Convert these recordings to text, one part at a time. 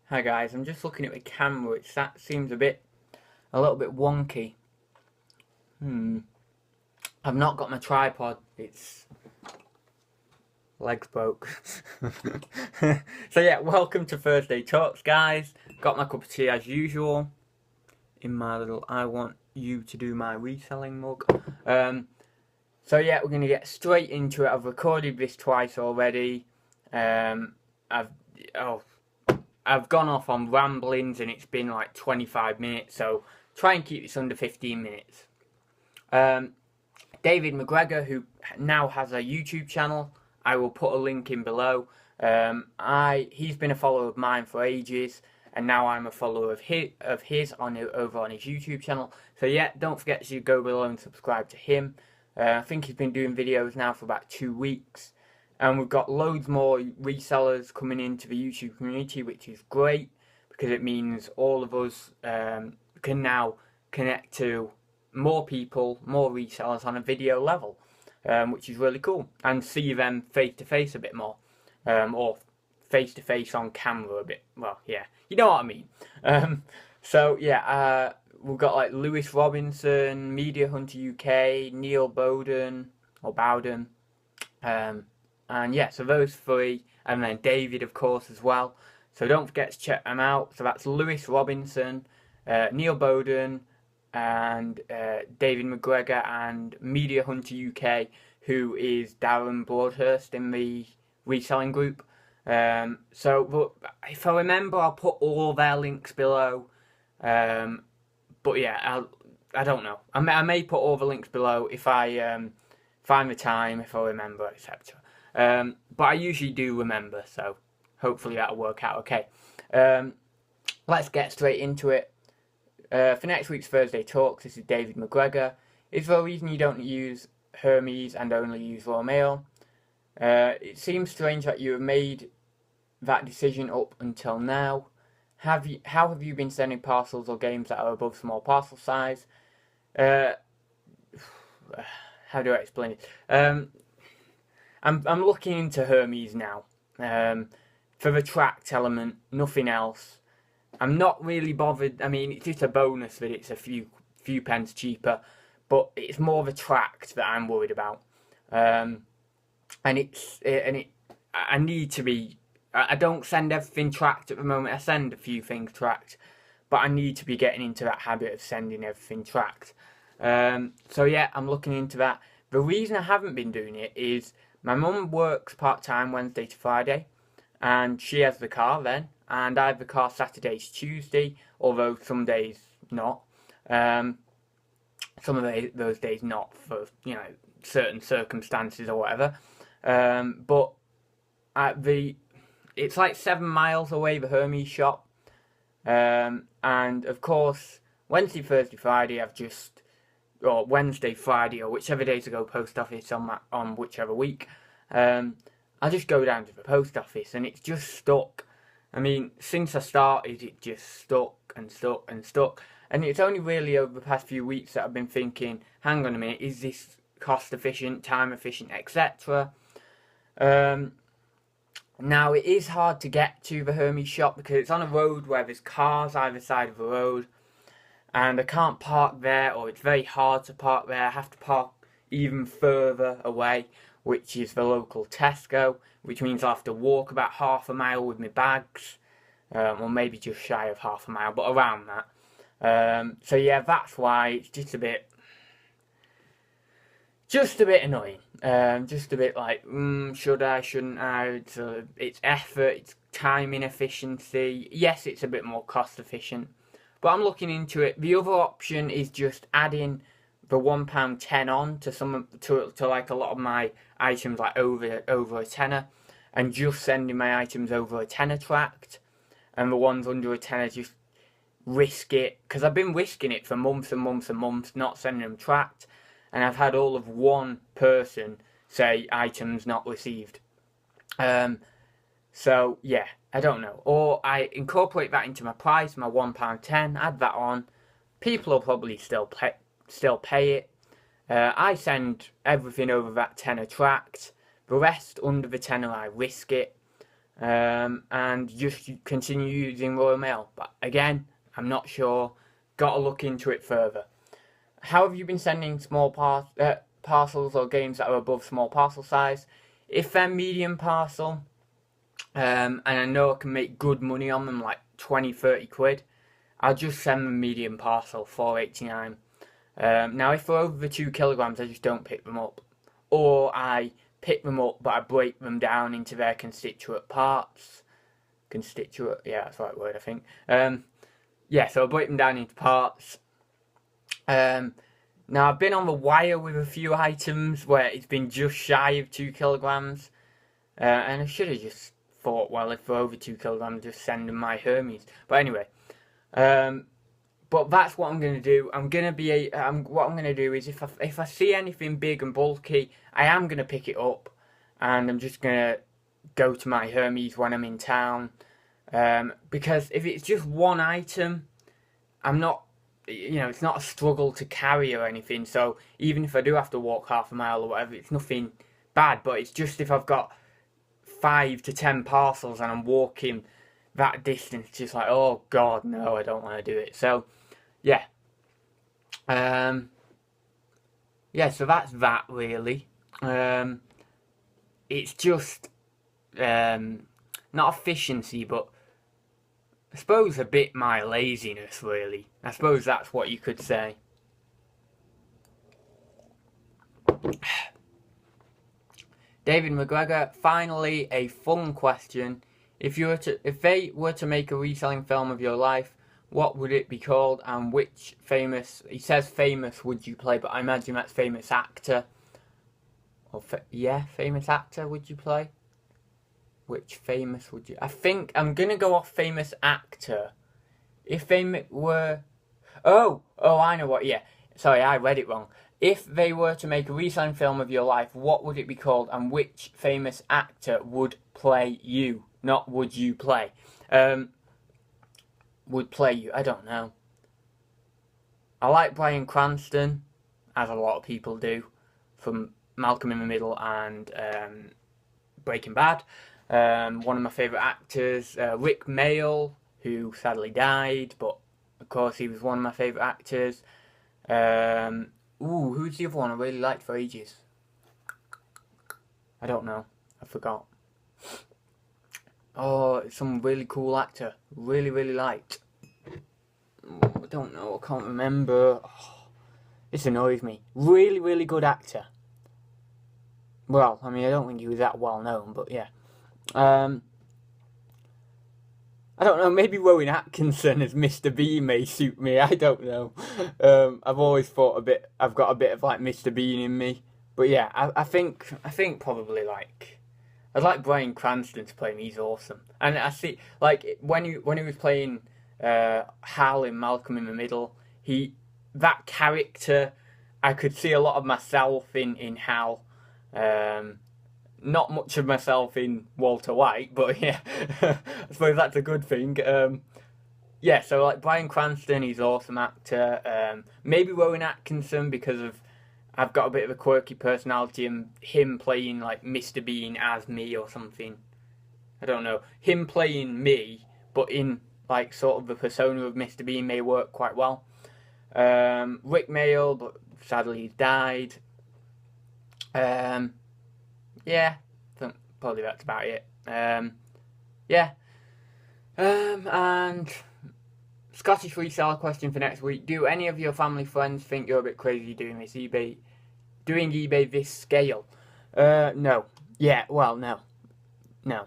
Hi guys, I'm just looking at my camera, which that seems a little bit wonky. I've not got my tripod, its legs broke. So yeah, welcome to Thursday Talks guys. Got my cup of tea as usual in my little I want you to do my reselling mug. So yeah, we're going to get straight into it. I've recorded this twice already. I've gone off on ramblings and it's been like 25 minutes, so try and keep this under 15 minutes. David McGregor, who now has a YouTube channel, I will put a link in below. He's been a follower of mine for ages, and now I'm a follower of his over on his YouTube channel. So yeah, don't forget to go below and subscribe to him. I think he's been doing videos now for about 2 weeks. And we've got loads more resellers coming into the YouTube community, which is great because it means all of us can now connect to more people, more resellers on a video level, which is really cool. And see them face to face a bit more, or face to face on camera a bit. Well, yeah, you know what I mean. So yeah, we've got like Lewis Robinson, Media Hunter UK, Neil Bowden or Bowden. And yeah, so those three, and then David, of course, as well. So don't forget to check them out. So that's Lewis Robinson, Neil Bowden, and David McGregor, and Media Hunter UK, who is Darren Broadhurst in the reselling group. So if I remember, I'll put all their links below. But yeah, I don't know. I may put all the links below if I find the time, if I remember, etc. But I usually do remember, so hopefully that'll work out okay. Let's get straight into it. For next week's Thursday Talks, this is David McGregor. Is there a reason you don't use Hermes and only use raw mail? It seems strange that you have made that decision up until now. How have you been sending parcels or games that are above small parcel size? How do I explain it? I'm looking into Hermes now. For the tracked element, nothing else. I'm not really bothered. I mean, it's just a bonus that it's a few pence cheaper, but it's more the tracked that I'm worried about. I need to be. I don't send everything tracked at the moment. I send a few things tracked, but I need to be getting into that habit of sending everything tracked. So yeah, I'm looking into that. The reason I haven't been doing it is my mum works part-time Wednesday to Friday, and she has the car then, and I have the car Saturday to Tuesday, although some days not. Some of those days not for, certain circumstances or whatever. But it's like 7 miles away, the Hermes shop. And of course, Wednesday, Thursday, Friday, or Wednesday, Friday, or whichever day to go post office on whichever week, I just go down to the post office and it's just stuck. I mean, since I started, it just stuck and stuck and stuck. And it's only really over the past few weeks that I've been thinking, hang on a minute, is this cost efficient, time efficient, etc. Now, it is hard to get to the Hermes shop because it's on a road where there's cars either side of the road. And I can't park there, or it's very hard to park there. I have to park even further away, which is the local Tesco, which means I'll have to walk about half a mile with my bags, or maybe just shy of half a mile, but around that. So yeah, that's why it's just a bit annoying. Just a bit like, should I, shouldn't I? It's effort, it's time inefficiency. Yes, it's a bit more cost efficient. But I'm looking into it. The other option is just adding the £1.10 on to like a lot of my items, like over a tenner, and just sending my items over a tenner tracked, and the ones under a tenner just risk it, because I've been risking it for months and months and months, not sending them tracked, and I've had all of one person say items not received. So yeah, I don't know. Or I incorporate that into my price, my £1.10, add that on. People will probably still pay it. I send everything over that tenner tracked. The rest under the tenner, I risk it. and just continue using Royal Mail. But again, I'm not sure. Got to look into it further. How have you been sending small parcels or games that are above small parcel size? If they're medium parcel, and I know I can make good money on them, like 20-30 quid, I'll just send them medium parcel, $4.89. Now, if they're over 2 kilograms, I just don't pick them up. Or I pick them up, but I break them down into their constituent parts. Yeah, that's the right word, I think. Yeah, so I break them down into parts. Now, I've been on the wire with a few items where it's been just shy of 2 kilograms. And I should have just thought, well, if they're over 2 kilograms, just send them my Hermes. But anyway, but that's what I'm going to do. What I'm going to do is if I see anything big and bulky, I am going to pick it up. And I'm just going to go to my Hermes when I'm in town. Because if it's just one item, I'm not, it's not a struggle to carry or anything. So even if I do have to walk half a mile or whatever, it's nothing bad. But it's just if I've got 5 to 10 parcels and I'm walking that distance, just like, oh God, no, I don't want to do it. So, yeah. Yeah, so that's that really. It's just, not efficiency, but I suppose a bit my laziness, really. I suppose that's what you could say. David McGregor, finally a fun question. If they were to make a reselling film of your life, what would it be called, and which famous, he says famous would you play, but I imagine that's famous actor. Or famous actor would you play? Which famous would you... I think I'm going to go off famous actor. If they were... Oh, I know what, yeah. Sorry, I read it wrong. If they were to make a reselling film of your life, what would it be called, and which famous actor would play you? Not would you play. Would play you. I don't know. I like Bryan Cranston, as a lot of people do, from Malcolm in the Middle and Breaking Bad. One of my favourite actors, Rick Mayall, who sadly died, but of course he was one of my favourite actors. Who's the other one I really liked for ages? I don't know. I forgot. Oh, it's some really cool actor. Really, really liked. I don't know. I can't remember. Oh, this annoys me. Really, really good actor. Well, I mean, I don't think he was that well known, but yeah. I don't know, maybe Rowan Atkinson as Mr. Bean may suit me, I don't know. I've always thought I've got a bit of like Mr. Bean in me. But yeah, I think probably like, I'd like Bryan Cranston to play me, he's awesome. And I see, like, when he was playing Hal in Malcolm in the Middle, that character, I could see a lot of myself in Hal. Not much of myself in Walter White, but yeah, I suppose that's a good thing. Yeah, so like Bryan Cranston, he's an awesome actor. Maybe Rowan Atkinson, because I've got a bit of a quirky personality, and him playing like Mr. Bean as me or something. I don't know. Him playing me, but in like sort of the persona of Mr. Bean may work quite well. Rick Mayall, but sadly he's died. Yeah, I think probably that's about it. Yeah. And Scottish reseller question for next week. Do any of your family friends think you're a bit crazy doing eBay this scale? No. Yeah, well, no. No.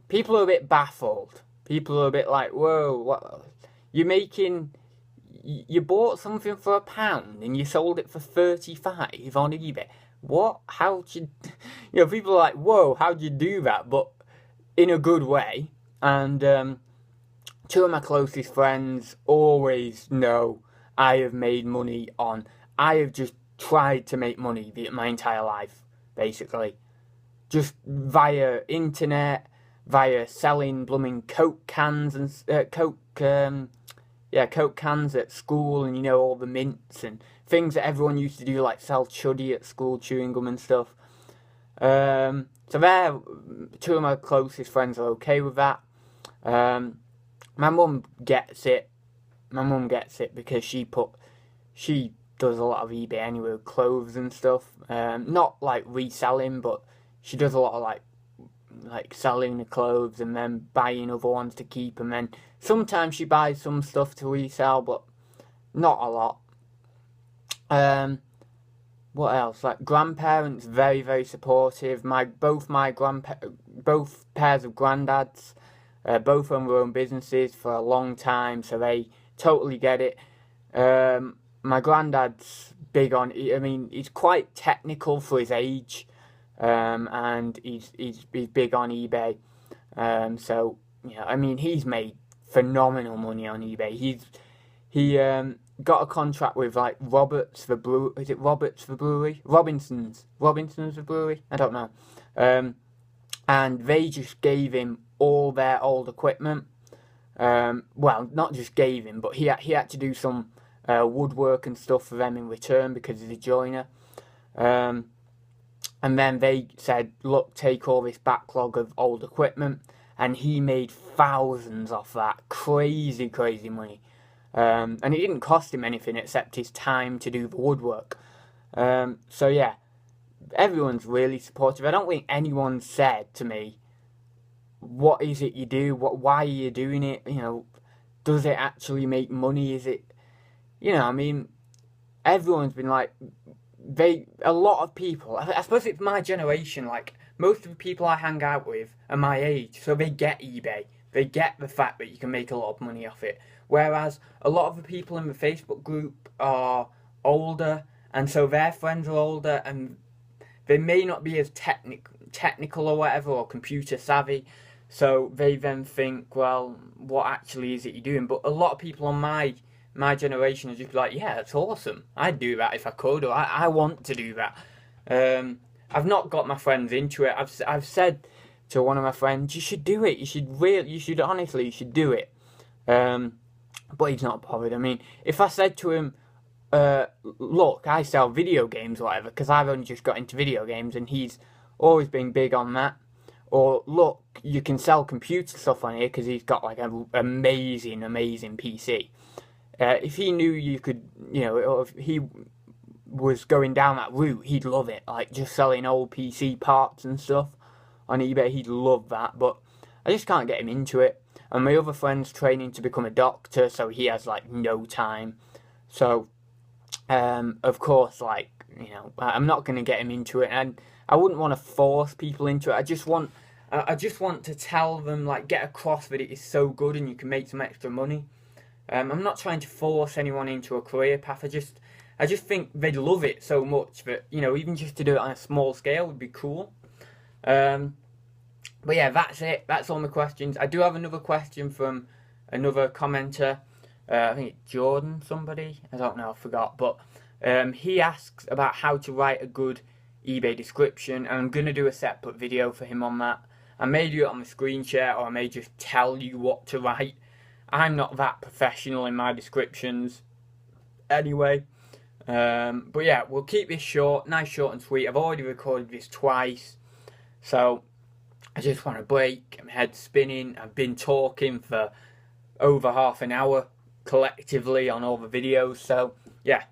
People are a bit baffled. People are a bit like, whoa, what? You bought something for £1 and you sold it for 35 on eBay. What? How'd you... people are like, whoa, how'd you do that? But in a good way. And 2 of my closest friends always know I have made money on... I have just tried to make money my entire life, basically. Just via internet, via selling blooming Coke cans and... Coke cans at school, and all the mints and things that everyone used to do, like sell chuddy at school, chewing gum and stuff. So they're two of my closest friends are okay with that. My mum gets it. My mum gets it because she does a lot of eBay anyway with clothes and stuff. Not like reselling, but she does a lot of like selling the clothes and then buying other ones to keep, and then sometimes she buys some stuff to resell, but not a lot. What else? Like grandparents, very, very supportive. Both pairs of granddads, both own their own businesses for a long time, so they totally get it. My granddad's big on. I mean, he's quite technical for his age, and he's big on eBay. So yeah, I mean, he's made phenomenal money on eBay. He got a contract with like Robinson's the brewery? I don't know. And they just gave him all their old equipment. Well, not just gave him, but he had to do some woodwork and stuff for them in return because he's a joiner. And then they said, look, take all this backlog of old equipment, and he made thousands off that. Crazy money. And it didn't cost him anything except his time to do the woodwork. So yeah, everyone's really supportive. I don't think anyone said to me, what is it you do? Why are you doing it? You know, does it actually make money? Is it, you know, I mean, everyone's been like, a lot of people, I suppose it's my generation, like, most of the people I hang out with are my age, so they get eBay. They get the fact that you can make a lot of money off it. Whereas a lot of the people in the Facebook group are older, and so their friends are older, and they may not be as technical or whatever, or computer savvy, so they then think, well, what actually is it you're doing? But a lot of people on my generation are just like, yeah, that's awesome. I'd do that if I could, or I want to do that. I've not got my friends into it. I've said to one of my friends, you should do it. You should do it. But he's not bothered. I mean, if I said to him, look, I sell video games or whatever, because I've only just got into video games and he's always been big on that. Or, look, you can sell computer stuff on here because he's got like an amazing PC. If he knew you could, you know, or if he was going down that route, he'd love it. Like just selling old PC parts and stuff on eBay, he'd love that. But I just can't get him into it. And my other friend's training to become a doctor, so he has like no time. So, of course, like, you know, I'm not going to get him into it, and I wouldn't want to force people into it. I just want to tell them, like, get across that it is so good and you can make some extra money. I'm not trying to force anyone into a career path. I just think they'd love it so much that, you know, even just to do it on a small scale would be cool. But yeah, that's it. That's all my questions. I do have another question from another commenter. I think it's Jordan, somebody. I don't know, I forgot. But he asks about how to write a good eBay description, and I'm going to do a separate video for him on that. I may do it on the screen share, or I may just tell you what to write. I'm not that professional in my descriptions anyway. But yeah, we'll keep this short, nice, short and sweet. I've already recorded this twice, so I just want a break. My head's spinning. I've been talking for over half an hour collectively on all the videos. So yeah,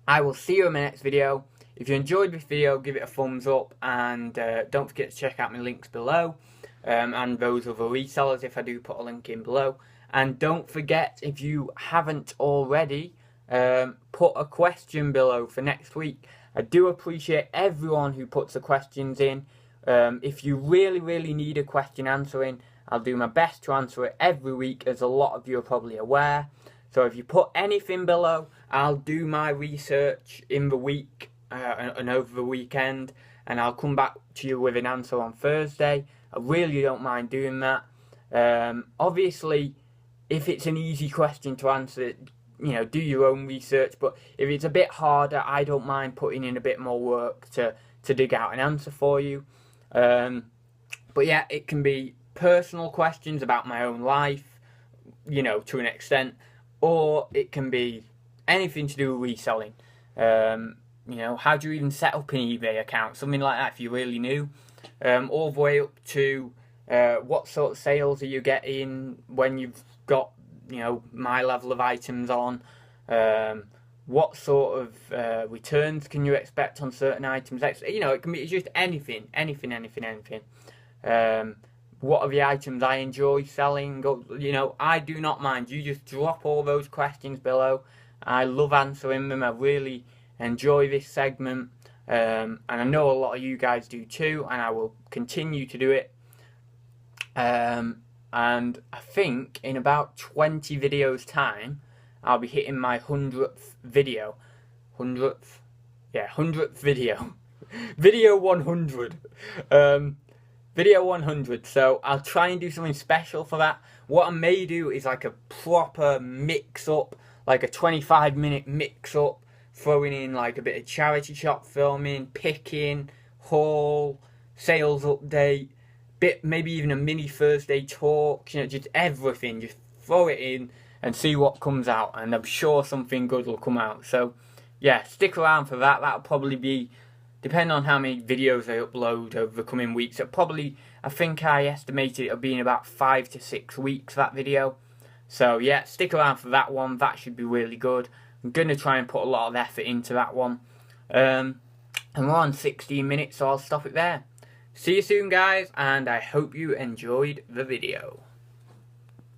I will see you in my next video. If you enjoyed this video, give it a thumbs up, and don't forget to check out my links below, and those other resellers if I do put a link in below. And don't forget, if you haven't already, put a question below for next week. I do appreciate everyone who puts the questions in. If you really need a question answering, I'll do my best to answer it every week, as a lot of you are probably aware. So if you put anything below, I'll do my research in the week and over the weekend, and I'll come back to you with an answer on Thursday. I really don't mind doing that. Obviously, if it's an easy question to answer, you know, do your own research. But if it's a bit harder, I don't mind putting in a bit more work to dig out an answer for you. But yeah, it can be personal questions about my own life, you know, to an extent, or it can be anything to do with reselling. you know, how do you even set up an eBay account, something like that if you're really new, all the way up to what sort of sales are you getting when you've got, you know, my level of items on, what sort of returns can you expect on certain items, you know, it can be just anything. What are the items I enjoy selling? You know, I do not mind. You just drop all those questions below. I love answering them. I really enjoy this segment. And I know a lot of you guys do too, and I will continue to do it. And I think in about 20 videos time, I'll be hitting my 100th video. 100th? Yeah, 100th video. Video 100. Video 100. So I'll try and do something special for that. What I may do is like a proper mix-up, like a 25-minute mix-up, throwing in like a bit of charity shop filming, picking, haul, sales update, maybe even a mini Thursday talk, you know, just everything. Just throw it in and see what comes out, and I'm sure something good will come out. So yeah, stick around for that. That'll probably be, depending on how many videos I upload over the coming weeks, I think I estimated it'll be in about 5 to 6 weeks, that video. So yeah, stick around for that one. That should be really good. I'm going to try and put a lot of effort into that one. And we're on 16 minutes, so I'll stop it there. See you soon, guys, and I hope you enjoyed the video.